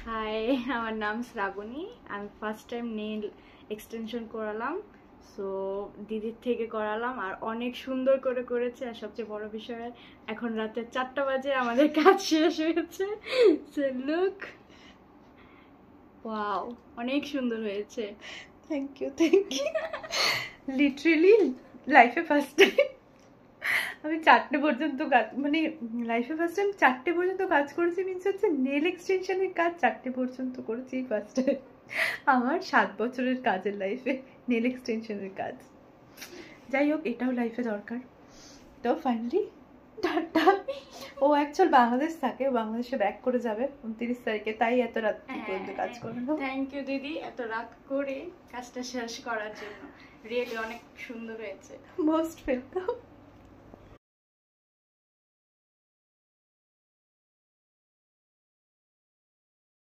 High, আমার নাম শ্রাবণী। আমি ফার্স্ট টাইম নেল এক্সটেনশন করালাম, সো দিদির থেকে করালাম আর অনেক সুন্দর করে করেছে। আর সবচেয়ে বড় বিষয়, এখন রাতে 4টা বাজে, আমাদের কাজ শেষ হয়েছে। সো লুক, ওয়াও, অনেক সুন্দর হয়েছে। থ্যাংক ইউ লিটারেলি লাইফে ফার্স্ট টাইম আমি 4টে পর্যন্ত কাজ, মানে লাইফে ফার্স্ট টাইম 4টে পর্যন্ত কাজ করেছি। মিনস হচ্ছে নেল এক্সটেনশনের কাজ 4টে পর্যন্ত করেছি ফার্স্ট টাইম আমার 7 বছরের কাজের লাইফে নেল এক্সটেনশনের কাজ। যাই হোক, এটাও লাইফে দরকার। তো ফাইনালি টাটা। ও অ্যাকচুয়াল বাংলাদেশ থাকে, বাংলাদেশে ব্যাক করে যাবে 29 তারিখে, তাই এত রাত পর্যন্ত কাজ করলো। থ্যাংক ইউ দিদি, এত রাত করে কাজটা শেষ করার জন্য। রিয়েলি অনেক সুন্দর হয়েছে। Most welcome.